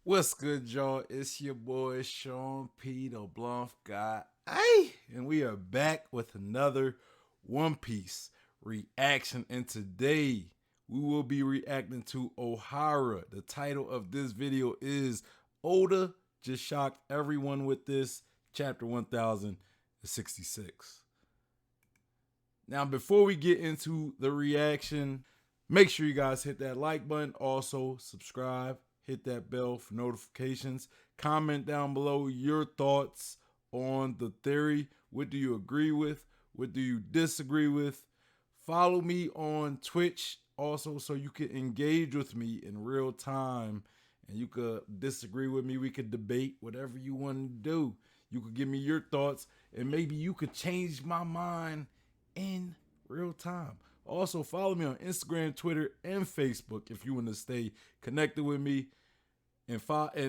What's good, y'all? It's your boy Sean P. the Bluff guy. Hey, and we are back with another One Piece reaction. And today we will be reacting to Ohara. The title of this video is Oda just shocked everyone with this chapter 1066. Now, before we get into the reaction, make sure you guys hit that like button. Also, subscribe, hit that bell for notifications. Comment down below your thoughts on the theory. What do you agree with? What do you disagree with? Follow me on Twitch also so you can engage with me in real time and you could disagree with me. We could debate whatever you want to do. You could give me your thoughts and maybe you could change my mind in real time. Also, follow me on Instagram, Twitter, and Facebook if you want to stay connected with me. And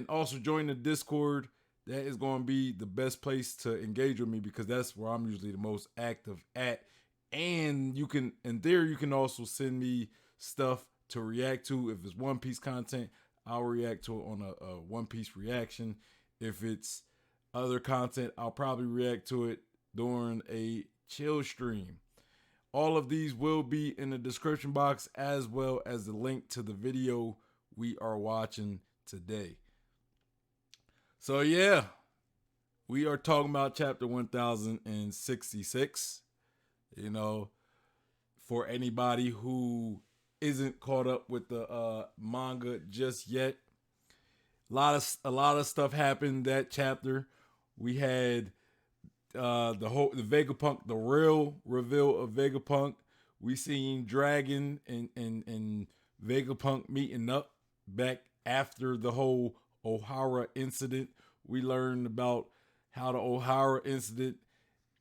also join the Discord. That is going to be the best place to engage with me because that's where I'm usually the most active at. And you can, in there, you can also send me stuff to react to. If it's One Piece content, I'll react to it on a One Piece reaction. If it's other content, I'll probably react to it during a chill stream. All of these will be in the description box as well as the link to the video we are watching today. So yeah, we are talking about chapter 1066. You know, for anybody who isn't caught up with the manga just yet, a lot of stuff happened that chapter. We had the Vegapunk, the real reveal of Vegapunk. We seen Dragon and Vegapunk meeting up back after the whole Ohara incident. We learned about how the Ohara incident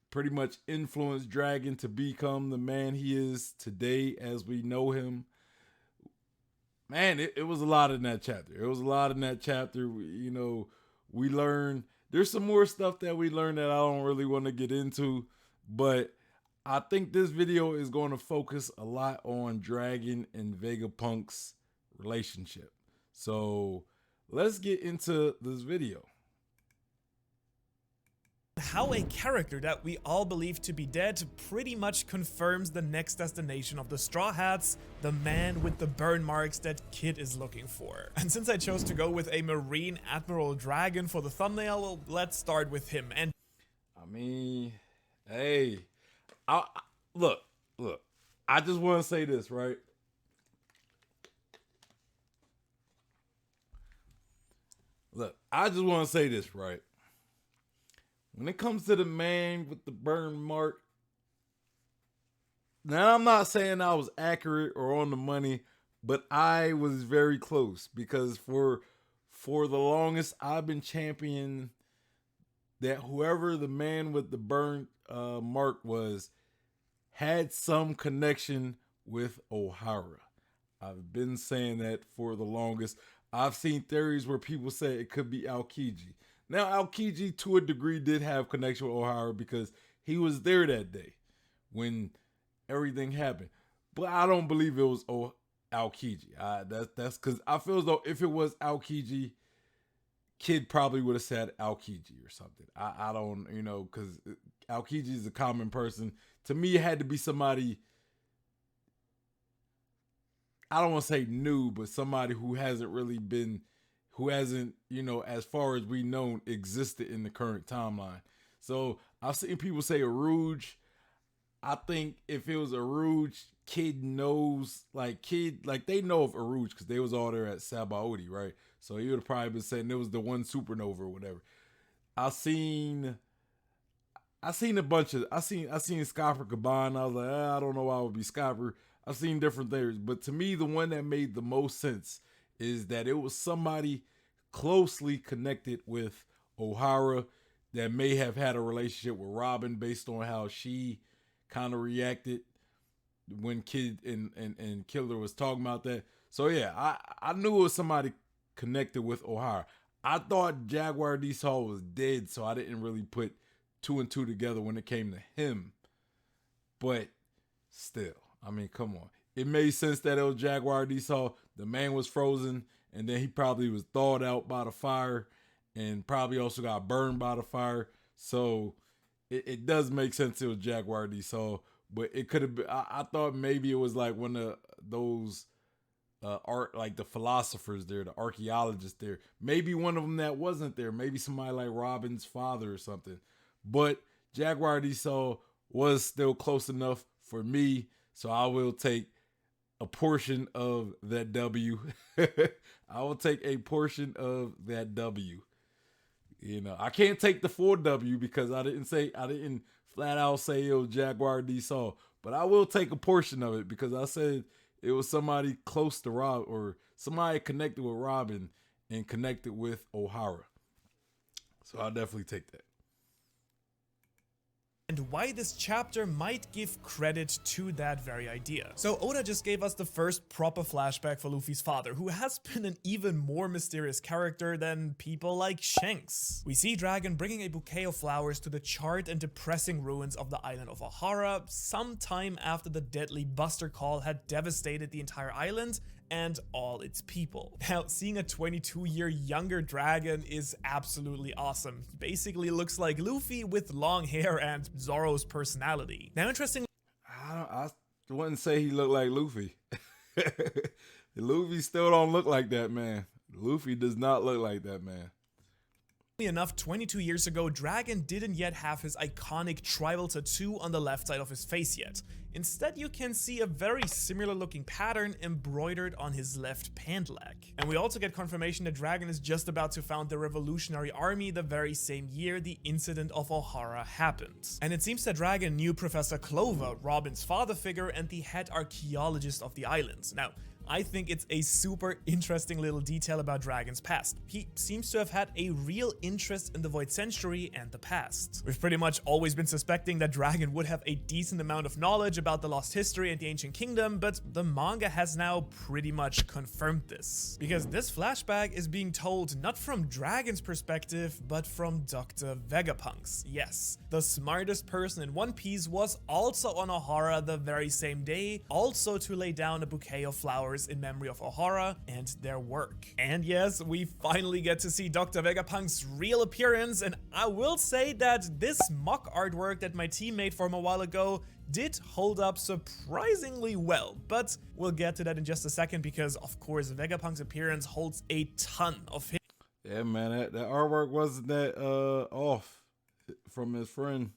pretty much influenced Dragon to become the man he is today as we know him. Man, it was a lot in that chapter. It was a lot in that chapter. We learned there's some more stuff that we learned that I don't really want to get into, but I think this video is going to focus a lot on Dragon and Vegapunk's relationship. So let's get into this video. How a character that we all believe to be dead pretty much confirms the next destination of the Straw Hats, the man with the burn marks that Kid is looking for. And since I chose to go with a Marine Admiral Dragon for the thumbnail, well, let's start with him. And I mean, hey, look, I just want to say this, right? Look, I just want to say this, right? When it comes to the man with the burn mark, now I'm not saying I was accurate or on the money, but I was very close because for the longest I've been championing that whoever the man with the burn mark was had some connection with Ohara. I've been saying that for the longest. I've seen theories where people say it could be Aokiji. Now, Aokiji, to a degree, did have connection with Ohara because he was there that day when everything happened. But I don't believe it was Aokiji. That's because I feel as though if it was Aokiji, Kid probably would have said Aokiji or something. I don't, because Aokiji is a common person. To me, it had to be somebody, I don't want to say new, but somebody who hasn't really been, who hasn't, as far as we know, existed in the current timeline. So I've seen people say Aruj. I think if it was Aruj, Kid knows, they know of Aruj because they was all there at Sabaody, right? So he would have probably been saying it was the one supernova or whatever. I seen a bunch of I seen Scopper Caban. I was like, I don't know why it would be Scopper. I've seen different theories, but to me, the one that made the most sense is that it was somebody closely connected with Ohara that may have had a relationship with Robin based on how she kind of reacted when Kid and Killer was talking about that. So yeah, I knew it was somebody connected with Ohara. I thought Jaguar D Saw was dead, so I didn't really put two and two together when it came to him. But still, I mean, come on. It made sense that it was Jaguar D Saw. The man was frozen and then he probably was thawed out by the fire, and probably also got burned by the fire. So it does make sense it was Jaguar D Saw, but it could have been. I thought maybe it was like one of those art, like the philosophers there, the archaeologists there. Maybe one of them that wasn't there. Maybe somebody like Robin's father or something. But Jaguar D Saw was still close enough for me, so I will take a portion of that W. I will take a portion of that W. You know, I can't take the full W because I didn't flat out say it was Jaguar D Saw, but I will take a portion of it because I said it was somebody close to Rob, or somebody connected with Robin and connected with O'Hara. So I'll definitely take that. And why this chapter might give credit to that very idea. So Oda just gave us the first proper flashback for Luffy's father, who has been an even more mysterious character than people like Shanks. We see Dragon bringing a bouquet of flowers to the charred and depressing ruins of the island of O'Hara sometime after the deadly Buster Call had devastated the entire island and all its people. Now, seeing a 22-year younger Dragon is absolutely awesome. He basically looks like Luffy with long hair and Zoro's personality. Now, interestingly, I wouldn't say he looked like Luffy. Luffy still don't look like that, man. Luffy does not look like that, man. Enough, 22 years ago, Dragon didn't yet have his iconic tribal tattoo on the left side of his face yet. Instead, you can see a very similar looking pattern embroidered on his left pant leg. And we also get confirmation that Dragon is just about to found the Revolutionary Army the very same year the incident of O'Hara happened. And it seems that Dragon knew Professor Clover, Robin's father figure and the head archaeologist of the island. Now, I think it's a super interesting little detail about Dragon's past. He seems to have had a real interest in the Void Century and the past. We've pretty much always been suspecting that Dragon would have a decent amount of knowledge about the lost history and the ancient kingdom, but the manga has now pretty much confirmed this. Because this flashback is being told not from Dragon's perspective, but from Dr. Vegapunk's. Yes, the smartest person in One Piece was also on O'Hara the very same day, also to lay down a bouquet of flowers in memory of O'Hara and their work. And yes, we finally get to see Dr. Vegapunk's real appearance, and I will say that this mock artwork that my team made for him a while ago did hold up surprisingly well, but we'll get to that in just a second because, of course, Vegapunk's appearance holds a ton of hit. Yeah, man, that artwork wasn't that off from his friend,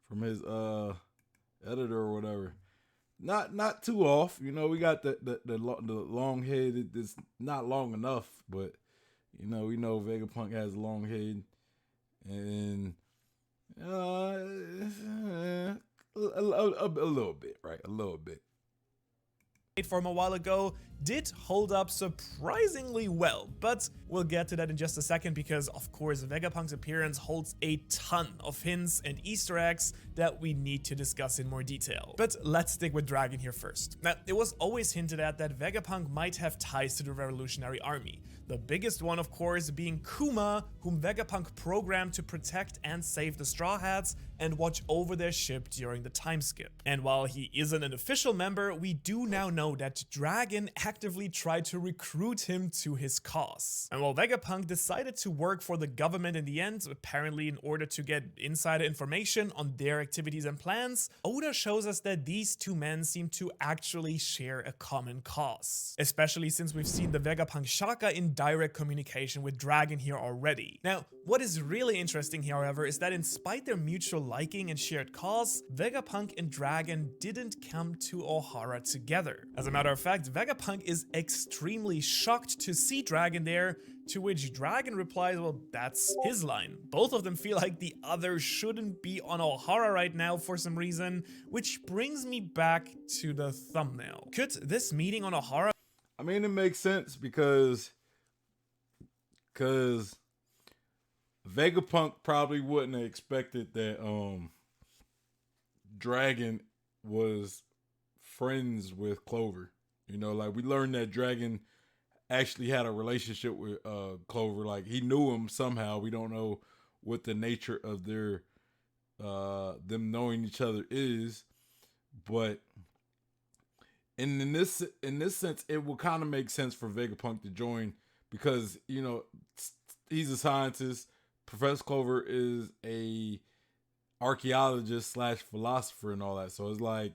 from his editor or whatever. Not too off, you know. We got the long head. It's not long enough, but you know, we know Vegapunk has a long head, and a little bit, right? A little bit. From a while ago did hold up surprisingly well, but we'll get to that in just a second because, of course, Vegapunk's appearance holds a ton of hints and Easter eggs that we need to discuss in more detail. But let's stick with Dragon here first. Now, it was always hinted at that Vegapunk might have ties to the Revolutionary Army. The biggest one, of course, being Kuma, whom Vegapunk programmed to protect and save the Straw Hats and watch over their ship during the time skip. And while he isn't an official member, we do now know that Dragon actively tried to recruit him to his cause. And while Vegapunk decided to work for the government in the end, apparently in order to get insider information on their activities and plans, Oda shows us that these two men seem to actually share a common cause. Especially since we've seen the Vegapunk Shaka in direct communication with Dragon here already. Now, what is really interesting here, however, is that in spite their mutual liking and shared cause, Vegapunk and Dragon didn't come to O'Hara together. As a matter of fact, Vegapunk is extremely shocked to see Dragon there, to which Dragon replies, well, that's his line. Both of them feel like the other shouldn't be on O'Hara right now for some reason, which brings me back to the thumbnail. Could this meeting on O'Hara... I mean, it makes sense because Vegapunk probably wouldn't have expected that Dragon was friends with Clover. You know, like we learned that Dragon actually had a relationship with Clover. Like he knew him somehow. We don't know what the nature of their them knowing each other is, but in this sense, it will kind of make sense for Vegapunk to join because he's a scientist. Professor Clover is a archaeologist slash philosopher and all that. So it's like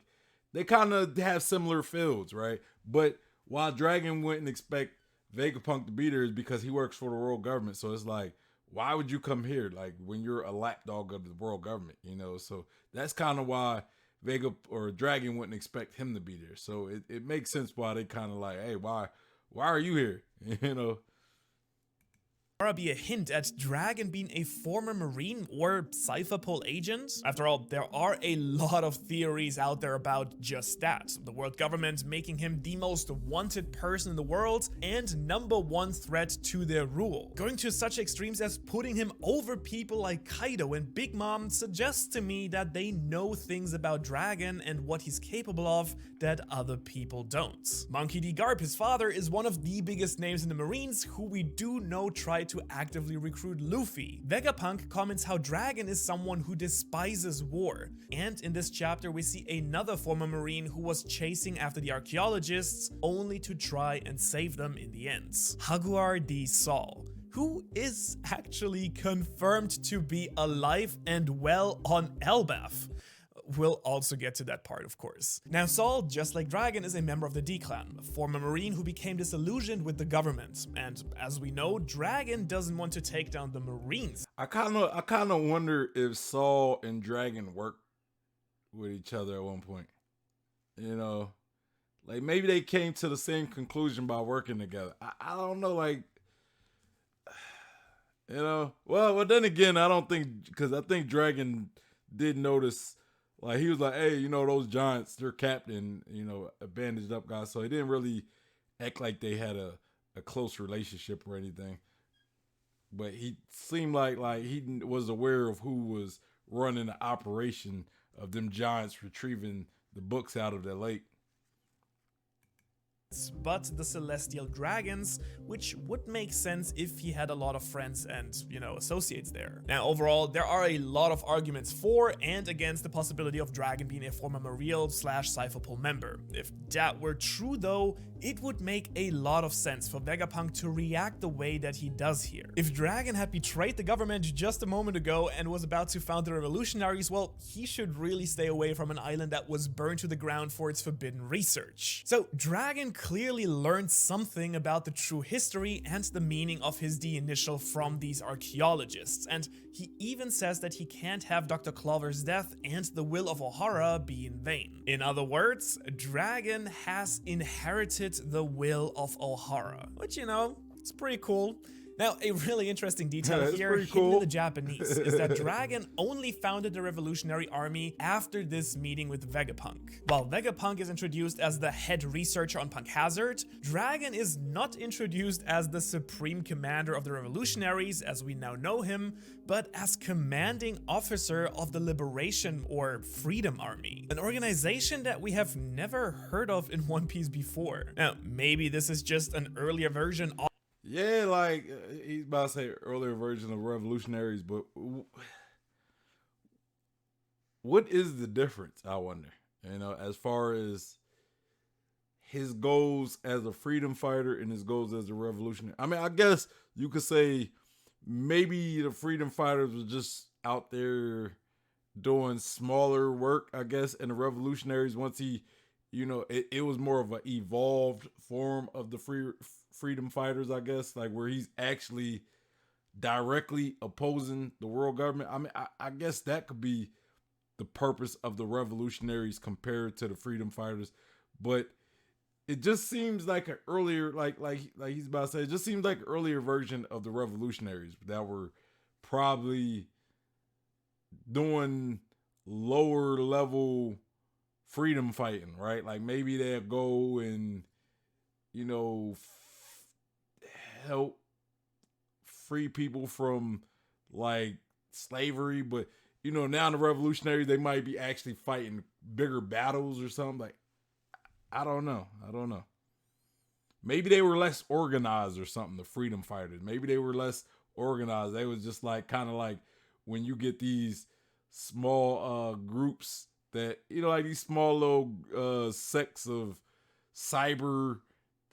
they kind of have similar fields, right? But why Dragon wouldn't expect Vegapunk to be there is because he works for the world government. So it's like, why would you come here? Like when you're a lapdog of the world government, So that's kind of why Vega or Dragon wouldn't expect him to be there. So it makes sense why they kind of like, hey, why are you here? Be a hint at Dragon being a former Marine or Cypher Pol agent? After all, there are a lot of theories out there about just that. The world government making him the most wanted person in the world and #1 threat to their rule. Going to such extremes as putting him over people like Kaido and Big Mom suggests to me that they know things about Dragon and what he's capable of that other people don't. Monkey D. Garp, his father, is one of the biggest names in the Marines who we do know tried to actively recruit Luffy. Vegapunk comments how Dragon is someone who despises war, and in this chapter we see another former Marine who was chasing after the archaeologists only to try and save them in the end. Haguar D. Saul, who is actually confirmed to be alive and well on Elbaf. We'll also get to that part, of course. Now, Saul, just like Dragon, is a member of the D-Clan, a former Marine who became disillusioned with the government. And as we know, Dragon doesn't want to take down the Marines. I kind of wonder if Saul and Dragon worked with each other at one point. Like maybe they came to the same conclusion by working together. I don't know, like, well, then again, I don't think, because I think Dragon did notice. Like, he was like, hey, those giants, their captain, a bandaged up guy. So he didn't really act like they had a close relationship or anything. But he seemed like he was aware of who was running the operation of them giants retrieving the books out of the lake. But the Celestial Dragons, which would make sense if he had a lot of friends and, associates there. Now, overall, there are a lot of arguments for and against the possibility of Dragon being a former Mariel / Cypher Pol member. If that were true, though, it would make a lot of sense for Vegapunk to react the way that he does here. If Dragon had betrayed the government just a moment ago and was about to found the revolutionaries, well, he should really stay away from an island that was burned to the ground for its forbidden research. So, Dragon clearly learned something about the true history and the meaning of his D initial from these archaeologists, and he even says that he can't have Dr. Clover's death and the will of Ohara be in vain. In other words, Dragon has inherited the will of Ohara, which, it's pretty cool. Now, a really interesting detail here, hidden in the Japanese, is that Dragon only founded the Revolutionary Army after this meeting with Vegapunk. While Vegapunk is introduced as the head researcher on Punk Hazard, Dragon is not introduced as the supreme commander of the revolutionaries, as we now know him, but as commanding officer of the Liberation or Freedom Army, an organization that we have never heard of in One Piece before. Now, maybe this is just an earlier version of Yeah, like he's about to say earlier version of revolutionaries, but what is the difference, I wonder, as far as his goals as a freedom fighter and his goals as a revolutionary? I mean, I guess you could say maybe the freedom fighters were just out there doing smaller work, I guess, and the revolutionaries, once he, it was more of an evolved form of the freedom fighters, I guess, like where he's actually directly opposing the world government. I mean, I guess that could be the purpose of the revolutionaries compared to the freedom fighters, but it just seems like an earlier, like he's about to say, it just seems like an earlier version of the revolutionaries that were probably doing lower level freedom fighting, right? Like maybe they'll go and, help free people from like slavery, but now the revolutionaries, they might be actually fighting bigger battles or something. Like, I don't know. Maybe they were less organized or something, the freedom fighters. Maybe they were less organized. They was just like kind of like when you get these small groups that, like these small little sects of cyber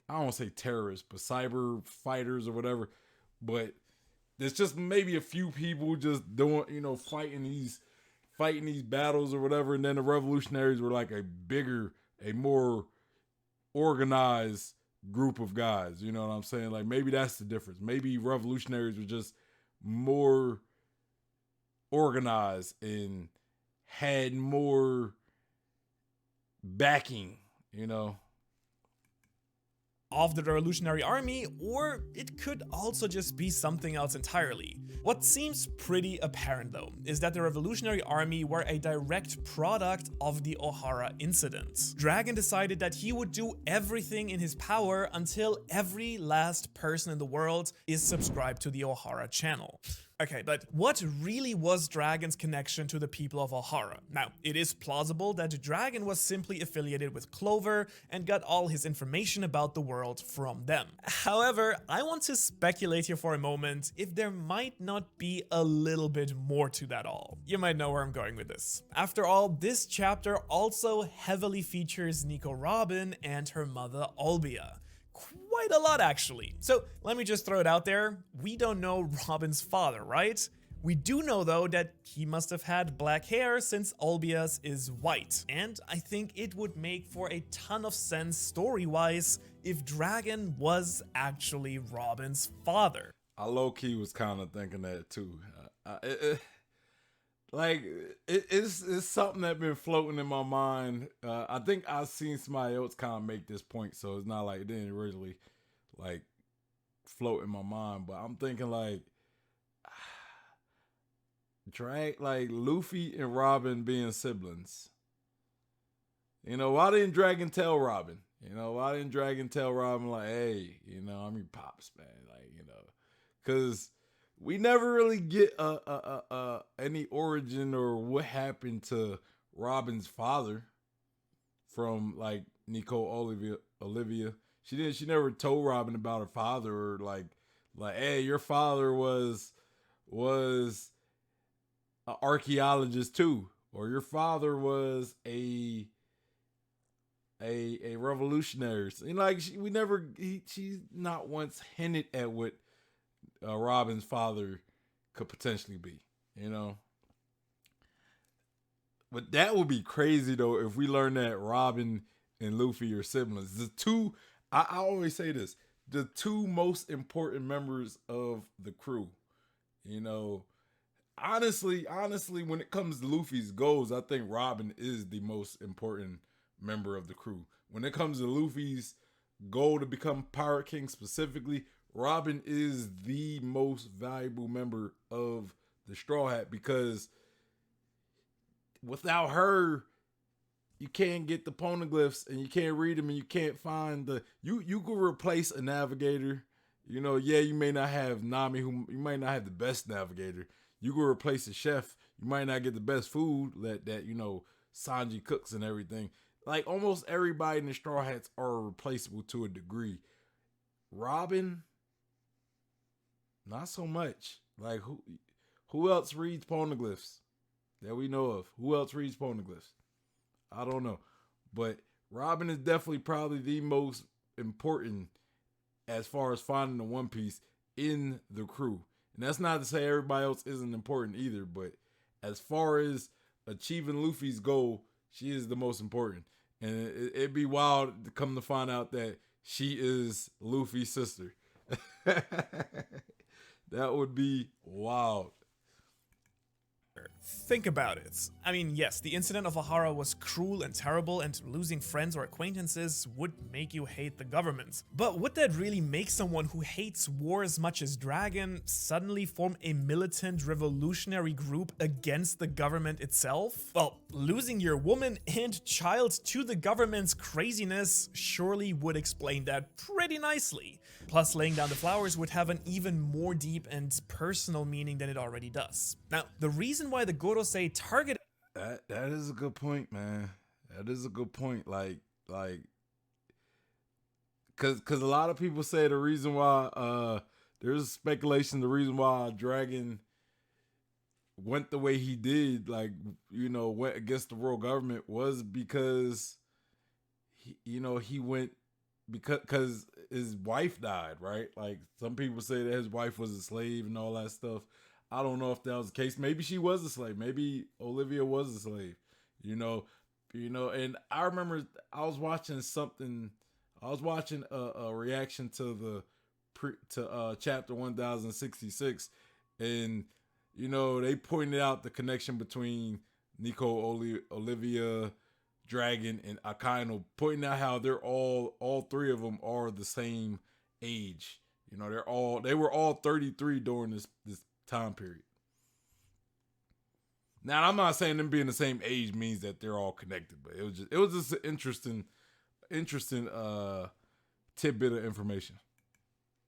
I don't want to say terrorists, but cyber fighters or whatever. But there's just maybe a few people just doing, fighting these battles or whatever. And then the revolutionaries were like a more organized group of guys. You know what I'm saying? Like maybe that's the difference. Maybe revolutionaries were just more organized and had more backing, of the Revolutionary Army, or it could also just be something else entirely. What seems pretty apparent though, is that the Revolutionary Army were a direct product of the O'Hara incident. Dragon decided that he would do everything in his power until every last person in the world is subscribed to the O'Hara channel. Okay, but what really was Dragon's connection to the people of O'Hara? Now, it is plausible that Dragon was simply affiliated with Clover and got all his information about the world from them. However, I want to speculate here for a moment if there might not be a little bit more to that all. You might know where I'm going with this. After all, this chapter also heavily features Nico Robin and her mother Olbia. Quite a lot, actually. So let me just throw it out there. We don't know Robin's father, right? We do know, though, that he must have had black hair since Olbia's is white. And I think it would make for a ton of sense story-wise if Dragon was actually Robin's father. I low-key was kind of thinking that, too. It's something that's been floating in my mind. I think I've seen somebody else kind of make this point, so it's not like it didn't originally like float in my mind. But I'm thinking like Luffy and Robin being siblings. Why didn't Dragon tell Robin? Why didn't Dragon tell Robin like, hey, I'm your pops, man, because we never really get any origin or what happened to Robin's father from like Nico Olivia. She never told Robin about her father, or like hey, your father was an archaeologist too, or your father was a revolutionary. She's not once hinted at what Robin's father could potentially be, But that would be crazy though if we learn that Robin and Luffy are siblings. The two, I always say this, the two most important members of the crew. Honestly, when it comes to Luffy's goals, I think Robin is the most important member of the crew. When it comes to Luffy's goal to become Pirate King specifically, Robin is the most valuable member of the Straw Hat, because without her, you can't get the poneglyphs and you can't read them and you can't find you can replace a navigator. You may not have Nami, who you might not have the best navigator. You can replace a chef. You might not get the best food that Sanji cooks and everything. Like almost everybody in the Straw Hats are replaceable to a degree. Robin, not so much. Like who else reads poneglyphs that we know of? Who else reads poneglyphs? I don't know. But Robin is definitely probably the most important as far as finding the One Piece in the crew. And that's not to say everybody else isn't important either, but as far as achieving Luffy's goal, she is the most important. And it'd be wild to come to find out that she is Luffy's sister. That would be wild. Think about it. I mean, yes, the incident of O'Hara was cruel and terrible, and losing friends or acquaintances would make you hate the government. But would that really make someone who hates war as much as Dragon suddenly form a militant revolutionary group against the government itself? Well, losing your woman and child to the government's craziness surely would explain that pretty nicely. Plus, laying down the flowers would have an even more deep and personal meaning than it already does. Now, the reason why the Gorosei target that is a good point, man. That is a good point. Cause a lot of people say the reason why there's speculation the reason why Dragon went the way he did, went against the world government, was because he went because his wife died, right? Like some people say that his wife was a slave and all that stuff. I don't know if that was the case. Maybe she was a slave. Maybe Olivia was a slave. You know, And I remember I was watching something. I was watching a reaction to chapter 1066, and they pointed out the connection between Nico, Olivia, Dragon, and Akainu, pointing out how they're all three of them are the same age. They were all 33 during this time period. Now, I'm not saying them being the same age means that they're all connected, but it was just an interesting tidbit of information.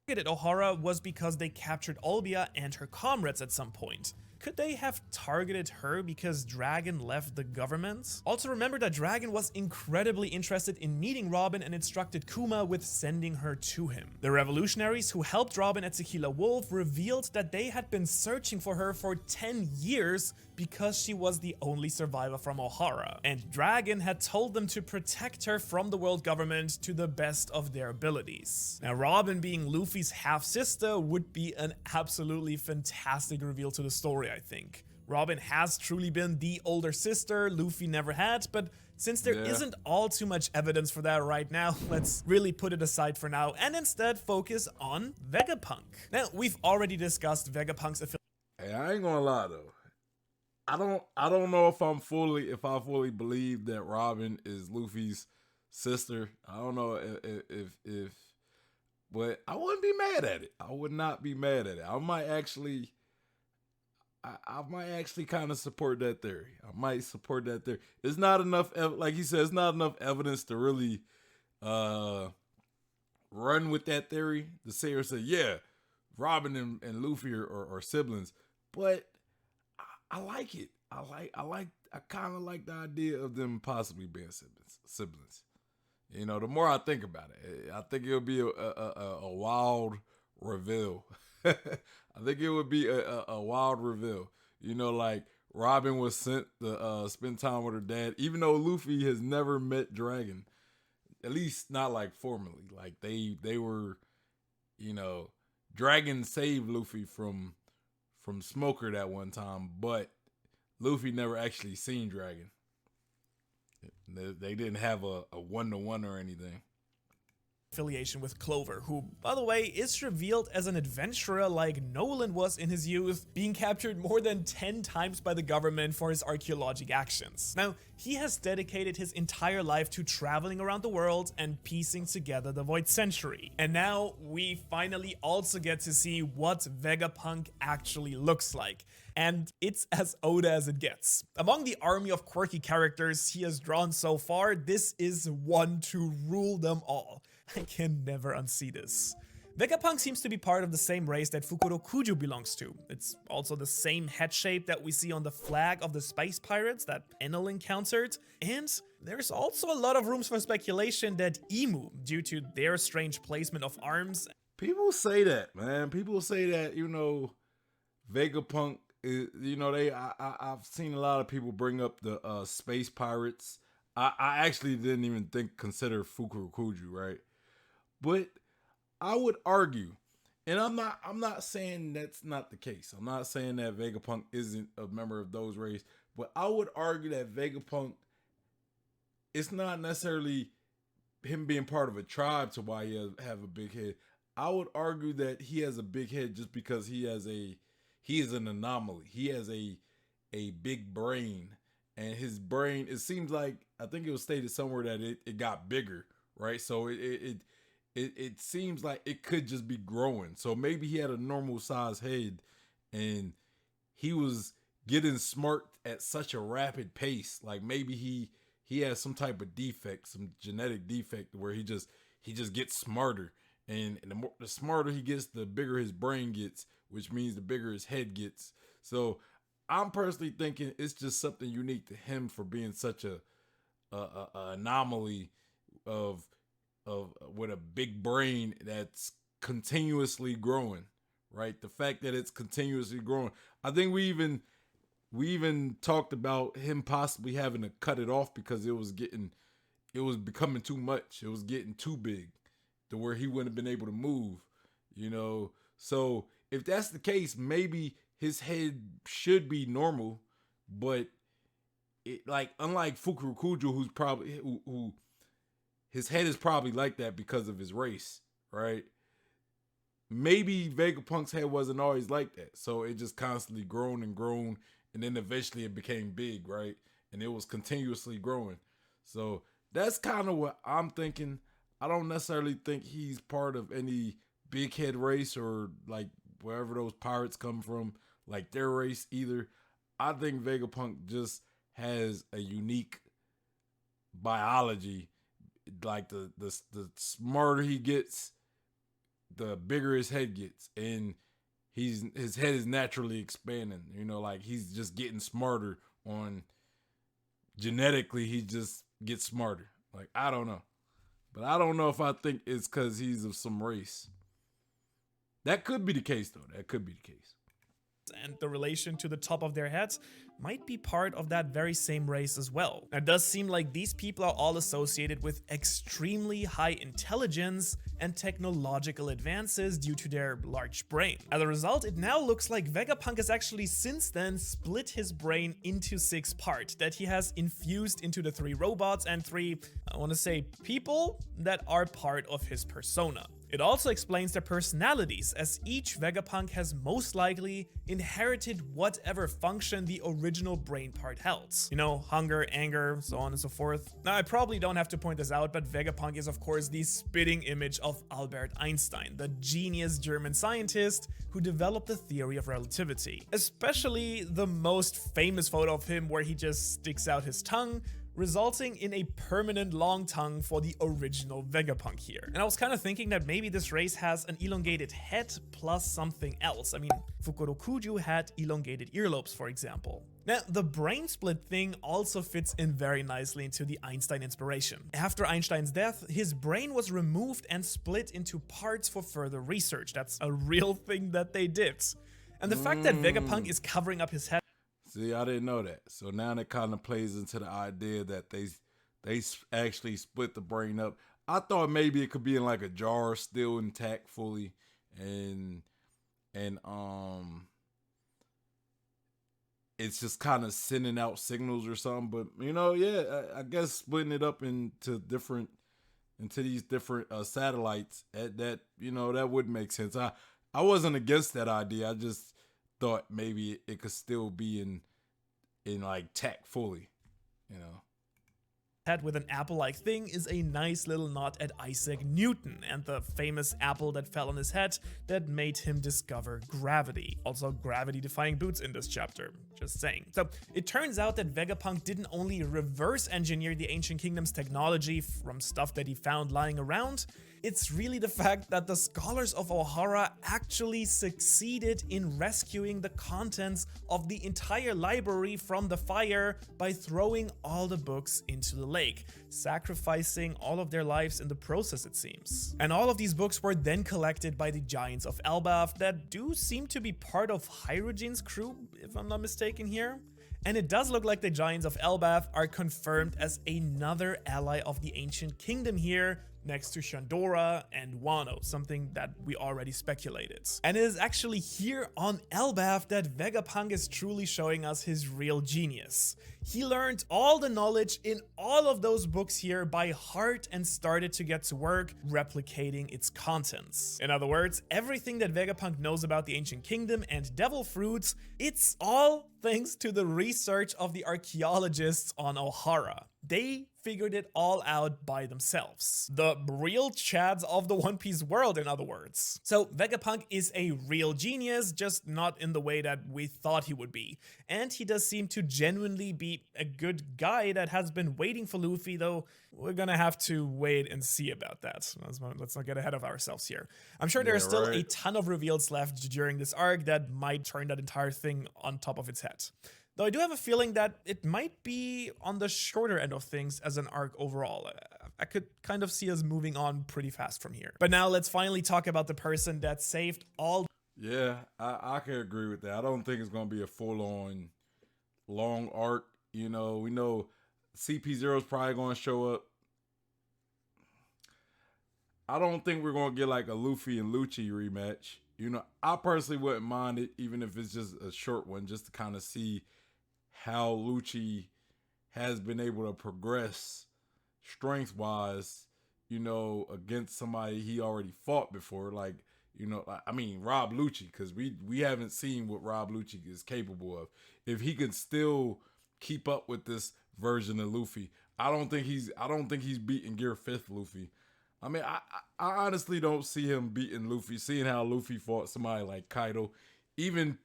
At Ohara was because they captured Olbia and her comrades at some point. Could they have targeted her because Dragon left the government? Also remember that Dragon was incredibly interested in meeting Robin and instructed Kuma with sending her to him. The revolutionaries who helped Robin at Tequila Wolf revealed that they had been searching for her for 10 years because she was the only survivor from Ohara, and Dragon had told them to protect her from the world government to the best of their abilities. Now, Robin being Luffy's half-sister would be an absolutely fantastic reveal to the story, I think. Robin has truly been the older sister Luffy never had, but since there isn't all too much evidence for that right now, let's really put it aside for now and instead focus on Vegapunk. Now, we've already discussed Vegapunk's affiliation. Hey, I ain't gonna lie though. I don't know if I fully believe that Robin is Luffy's sister. I don't know if but I wouldn't be mad at it. I would not be mad at it. I might actually kind of support that theory. I might support that theory. It's not enough, like he said, it's not enough evidence to really run with that theory to say yeah, Robin and Luffy are siblings. But I like it. I kind of like the idea of them possibly being siblings. The more I think about it, I think it'll be a wild reveal. I think it would be a wild reveal. Like Robin was sent to spend time with her dad, even though Luffy has never met Dragon, at least not like formally. Like they were, Dragon saved Luffy from Smoker that one time, but Luffy never actually seen Dragon. They didn't have a one-to-one or anything. Affiliation with Clover, who, by the way, is revealed as an adventurer like Nolan was in his youth, being captured more than 10 times by the government for his archaeologic actions. Now, he has dedicated his entire life to traveling around the world and piecing together the Void Century. And now, we finally also get to see what Vegapunk actually looks like. And it's as Oda as it gets. Among the army of quirky characters he has drawn so far, this is one to rule them all. I can never unsee this. Vegapunk seems to be part of the same race that Fukurokuju belongs to. It's also the same head shape that we see on the flag of the space pirates that Enel encountered. And there's also a lot of rooms for speculation that Imu, due to their strange placement of arms. People say that, man. People say that, Vegapunk is, I've seen a lot of people bring up the space pirates. I actually didn't even consider Fukurokuju, right? But I would argue, and I'm not saying that's not the case. I'm not saying that Vegapunk isn't a member of those races, but I would argue that Vegapunk, it's not necessarily him being part of a tribe to why he have a big head. I would argue that he has a big head just because he is an anomaly. He has a big brain, and his brain, it seems like, I think it was stated somewhere that it got bigger, right? So it seems like it could just be growing. So maybe he had a normal size head and he was getting smart at such a rapid pace. Like maybe he has some type of defect, some genetic defect where he just gets smarter. And the smarter he gets, the bigger his brain gets, which means the bigger his head gets. So I'm personally thinking it's just something unique to him for being such a anomaly of with a big brain that's continuously growing, right? The fact that it's continuously growing. I think we even talked about him possibly having to cut it off because it was becoming too much. It was getting too big. to where he wouldn't have been able to move, you know. So if that's the case, maybe his head should be normal, but like unlike Fukurokuju, who's probably who his head is probably like that because of his race, right? Maybe Vegapunk's head wasn't always like that, so it just constantly grown and grown, and then eventually it became big, right? And it was continuously growing. So that's kind of what I'm thinking. I don't necessarily think he's part of any big head race or like wherever those pirates come from, like their race either. I think Vegapunk just has a unique biology. Like the smarter he gets, the bigger his head gets, and his head is naturally expanding. You know, like he's just getting smarter on genetically. He just gets smarter. Like I don't know, but I don't know if I think it's because he's of some race. That could be the case, though. That could be the case. And the relation to the top of their heads might be part of that very same race as well. It does seem like these people are all associated with extremely high intelligence and technological advances due to their large brain. As a result, it now looks like Vegapunk has actually since then split his brain into 6 parts that he has infused into the 3 robots and 3, I want to say, people that are part of his persona. It also explains their personalities, as each Vegapunk has most likely inherited whatever function the original brain part held. You know, hunger, anger, so on and so forth. Now, I probably don't have to point this out, but Vegapunk is of course the spitting image of Albert Einstein, the genius German scientist who developed the theory of relativity. Especially the most famous photo of him where he just sticks out his tongue, resulting in a permanent long tongue for the original Vegapunk here. And I was kind of thinking that maybe this race has an elongated head plus something else. I mean, Fukurokuju had elongated earlobes, for example. Now, the brain split thing also fits in very nicely into the Einstein inspiration. After Einstein's death, his brain was removed and split into parts for further research. That's a real thing that they did. And the fact that Vegapunk is covering up his head. See, I didn't know that. So now that kind of plays into the idea that they actually split the brain up. I thought maybe it could be in like a jar, still intact fully, and it's just kind of sending out signals or something. But you know, yeah, I guess splitting it up into these different satellites, that you know, that would make sense. I wasn't against that idea. I just thought maybe it could still be in like tech fully, you know. Head with an apple-like thing is a nice little nod at Isaac Newton and the famous apple that fell on his head that made him discover gravity. Also gravity-defying boots in this chapter, just saying. So it turns out that Vegapunk didn't only reverse engineer the Ancient Kingdom's technology from stuff that he found lying around, it's really the fact that the scholars of Ohara actually succeeded in rescuing the contents of the entire library from the fire by throwing all the books into the lake, sacrificing all of their lives in the process, it seems. And all of these books were then collected by the Giants of Elbaf that do seem to be part of Hyrujin's crew, if I'm not mistaken here. And it does look like the Giants of Elbaf are confirmed as another ally of the Ancient Kingdom here, next to Shandora and Wano, something that we already speculated. And it is actually here on Elbaf that Vegapunk is truly showing us his real genius. He learned all the knowledge in all of those books here by heart and started to get to work replicating its contents. In other words, everything that Vegapunk knows about the Ancient Kingdom and Devil Fruits, it's all thanks to the research of the archaeologists on Ohara. They figured it all out by themselves. The real Chads of the One Piece world, in other words. So Vegapunk is a real genius, just not in the way that we thought he would be. And he does seem to genuinely be a good guy that has been waiting for Luffy, though we're gonna have to wait and see about that. Let's not get ahead of ourselves here. I'm sure there are still a ton of reveals left during this arc that might turn that entire thing on top of its head. Though I do have a feeling that it might be on the shorter end of things as an arc overall. I could kind of see us moving on pretty fast from here. But now let's finally talk about the person that saved all. Yeah, I can agree with that. I don't think it's going to be a full-on long arc. You know, we know CP0 is probably going to show up. I don't think we're gonna get like a Luffy and Lucci rematch. You know, I personally wouldn't mind it, even if it's just a short one, just to kind of see how Lucci has been able to progress strength wise, you know, against somebody he already fought before. Like, you know, I mean Rob Lucci, because we haven't seen what Rob Lucci is capable of. If he can still keep up with this version of Luffy, I don't think he's beating Gear 5th Luffy. I mean, I honestly don't see him beating Luffy, seeing how Luffy fought somebody like Kaido. Even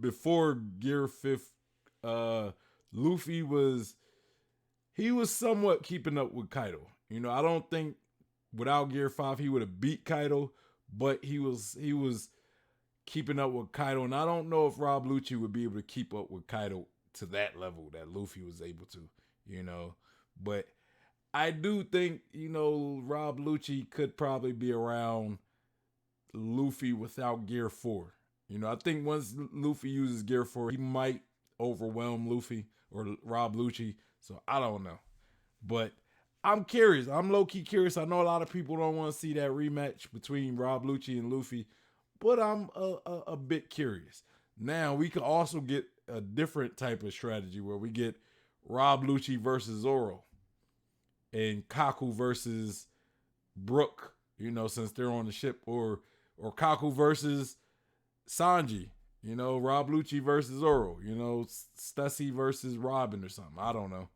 before Gear 5th, Luffy was somewhat keeping up with Kaido. You know, I don't think without Gear 5 he would have beat Kaido, but he was keeping up with Kaido. And I don't know if Rob Lucci would be able to keep up with Kaido to that level that Luffy was able to, you know. But I do think, you know, Rob Lucci could probably be around Luffy without Gear 4. You know, I think once Luffy uses Gear 4, he might overwhelm Luffy or Rob Lucci. So I don't know. But I'm curious. I'm low-key curious. I know a lot of people don't want to see that rematch between Rob Lucci and Luffy, but I'm a bit curious. Now, we could also get a different type of strategy where we get Rob Lucci versus Zoro and Kaku versus Brook, you know, since they're on the ship, or Kaku versus Sanji, you know, Rob Lucci versus Zoro, you know, Stussy versus Robin or something. I don't know.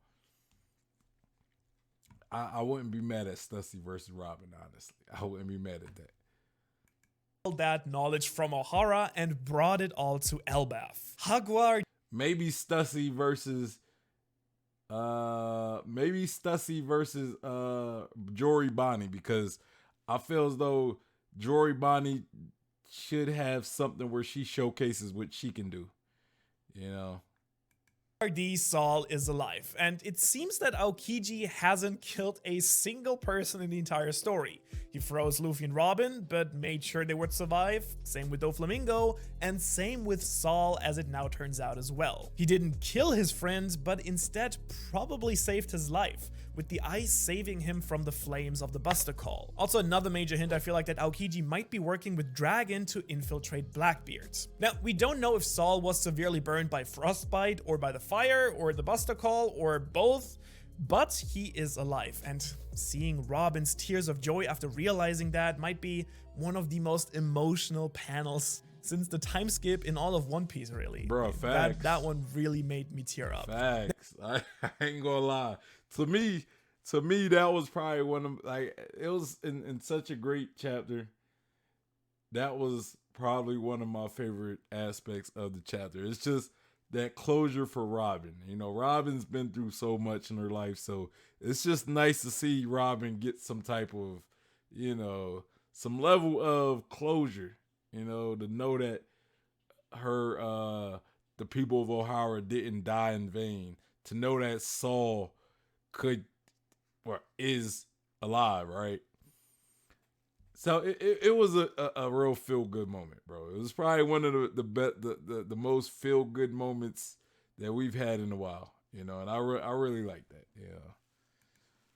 I wouldn't be mad at Stussy versus Robin, honestly. I wouldn't be mad at that. That knowledge from Ohara and brought it all to Elbaf. Jaguar. Maybe Stussy versus Jory Bonnie, because I feel as though Jory Bonnie should have something where she showcases what she can do, you know. RD Saul is alive, and it seems that Aokiji hasn't killed a single person in the entire story. He froze Luffy and Robin, but made sure they would survive, same with Doflamingo, and same with Saul as it now turns out as well. He didn't kill his friend, but instead probably saved his life, with the ice saving him from the flames of the Buster Call. Also, another major hint, I feel like, that Aokiji might be working with Dragon to infiltrate Blackbeard. Now, we don't know if Saul was severely burned by frostbite or by the fire or the Buster Call or both, but he is alive, and seeing Robin's tears of joy after realizing that might be one of the most emotional panels since the time skip in all of One Piece, really. Bro, facts. That one really made me tear up. Facts. I ain't gonna lie. To me, that was probably one of, like, it was in such a great chapter. That was probably one of my favorite aspects of the chapter. It's just that closure for Robin. You know, Robin's been through so much in her life, so it's just nice to see Robin get some type of, you know, some level of closure, you know, to know that her, the people of Ohara didn't die in vain, to know that Saul could, or is alive, right? So it was a real feel good moment, bro. It was probably one of the most feel good moments that we've had in a while, you know, and I really like that, yeah.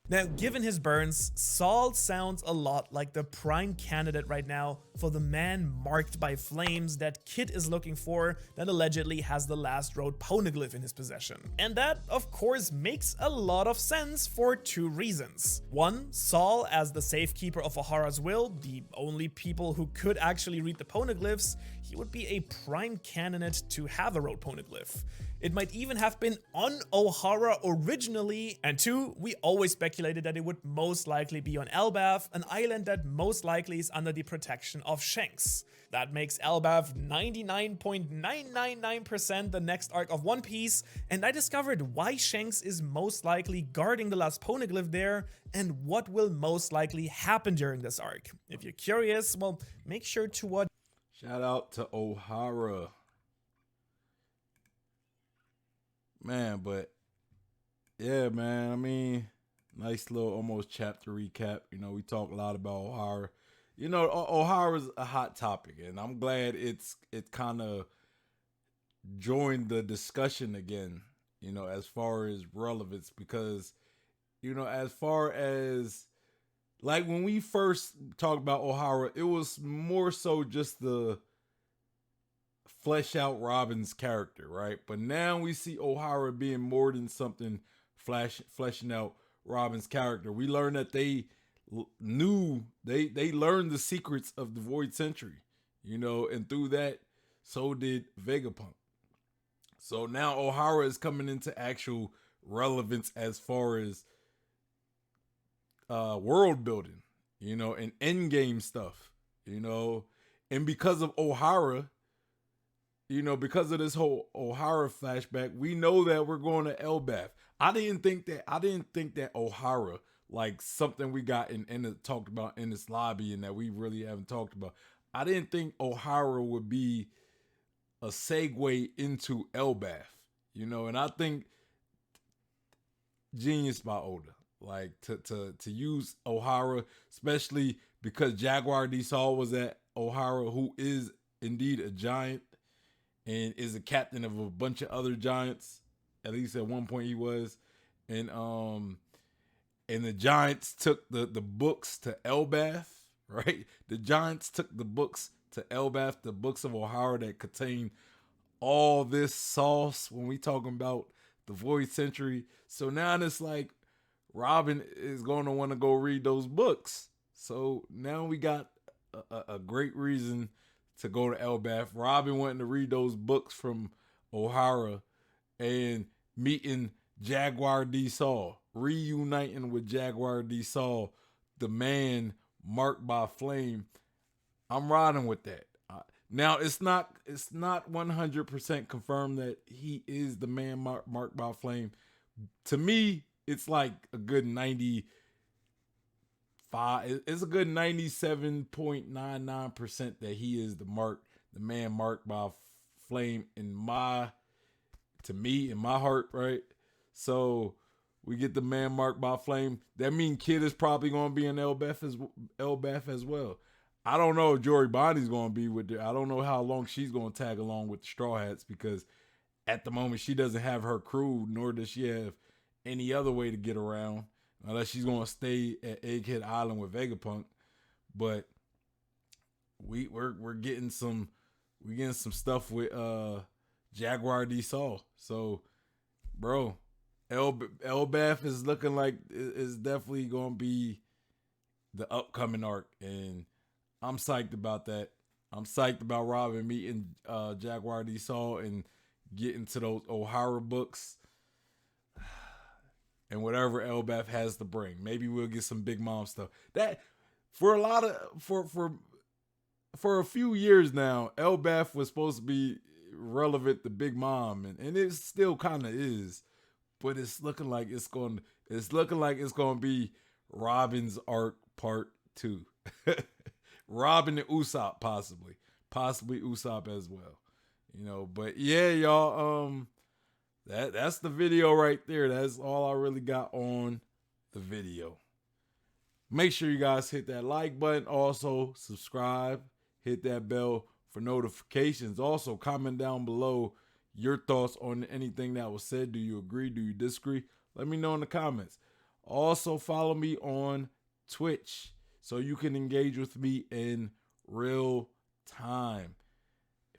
Now, given his burns, Saul sounds a lot like the prime candidate right now for the man marked by flames that Kid is looking for, that allegedly has the last road poneglyph in his possession. And that, of course, makes a lot of sense for two reasons. One, Saul as the safekeeper of Ohara's will, the only people who could actually read the poneglyphs, he would be a prime candidate to have a road poneglyph. It might even have been on Ohara originally. And two, we always speculated that it would most likely be on Elbaf, an island that most likely is under the protection of Shanks. That makes Elbaf 99.999% the next arc of One Piece, and I discovered why Shanks is most likely guarding the last poneglyph there, and what will most likely happen during this arc. If you're curious, well, make sure to watch. Shout out to Ohara. Man, but yeah, man, I mean, nice little almost chapter recap. You know, we talk a lot about Ohara. You know, Ohara's a hot topic, and I'm glad it kind of joined the discussion again, you know, as far as relevance, because, you know, as far as like when we first talked about O'Hara, it was more so just the flesh out Robin's character, right? But now we see O'Hara being more than something fleshing out Robin's character. We learned that they learned the secrets of the Void Century, you know, and through that, so did Vegapunk. So now O'Hara is coming into actual relevance as far as world building, you know, and end game stuff, you know, and because of O'Hara, you know, because of this whole O'Hara flashback, we know that we're going to Elbaf. I didn't think that O'Hara, like something we got talked about in this lobby and that we really haven't talked about. I didn't think O'Hara would be a segue into Elbaf, you know, and I think genius by Oda, like to use O'Hara, especially because Jaguar D Saw was at O'Hara, who is indeed a giant and is a captain of a bunch of other giants. At least at one point he was. And the giants took the books to Elbaf, right? The giants took the books to Elbaf, the books of O'Hara that contain all this sauce when we talking about the Void Century. So now it's like Robin is going to want to go read those books. So now we got a great reason to go to Elbaf. Robin wanting to read those books from O'Hara and meeting Jaguar D Saw, reuniting with Jaguar D Saw, the man marked by flame. I'm riding with that. Now it's not 100% confirmed that he is the man marked by flame. To me, it's like a good 95. It's a good 97.99% that he is the man marked by flame in my heart, right? So we get the man marked by flame. That means Kid is probably going to be in Elbaf as well. I don't know if Jory Bonnie's going to be with it. I don't know how long she's going to tag along with the Straw Hats because at the moment she doesn't have her crew, nor does she have any other way to get around unless she's going to stay at Egghead Island with Vegapunk. But we're getting some stuff with Jaguar D Saw. So, bro, Elbaf is looking like it's definitely going to be the upcoming arc, and I'm psyched about that. I'm psyched about Robin meeting Jaguar D Saw and getting to those O'Hara books and whatever Elbaf has to bring. Maybe we'll get some Big Mom stuff. That for a few years now, Elbaf was supposed to be relevant to Big Mom, and it still kind of is, but it's looking like it's going to be Robin's arc part 2. Robin and Usopp possibly Usopp as well, you know. But yeah, y'all, that's the video right there. That's all I really got on the video. Make sure you guys hit that like button. Also subscribe, hit that bell for notifications. Also comment down below your thoughts on anything that was said. Do you agree? Do you disagree? Let me know in the comments. Also follow me on Twitch so you can engage with me in real time.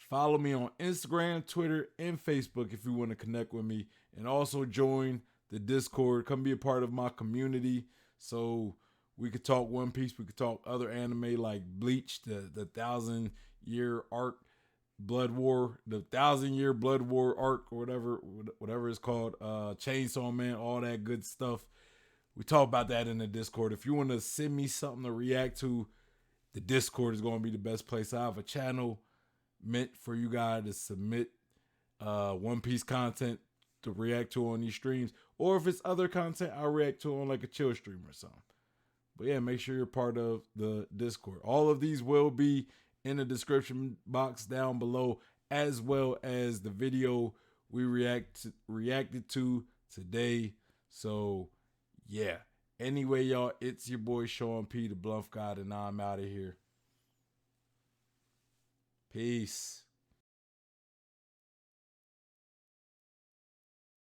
Follow me on Instagram, Twitter, and Facebook if you want to connect with me. And also join the Discord. Come be a part of my community so we could talk One Piece. We could talk other anime like Bleach, the 1,000-year arc, Blood War, the 1,000-year Blood War arc, or whatever it's called. Chainsaw Man, all that good stuff. We talk about that in the Discord. If you want to send me something to react to, the Discord is going to be the best place. I have a channel meant for you guys to submit One Piece content to react to on these streams. Or if it's other content, I'll react to on like a chill stream or something. But yeah, make sure you're part of the Discord. All of these will be in the description box down below, as well as the video we reacted to today. So yeah. Anyway, y'all, it's your boy Sean P, the Bluff God, and I'm out of here. Peace.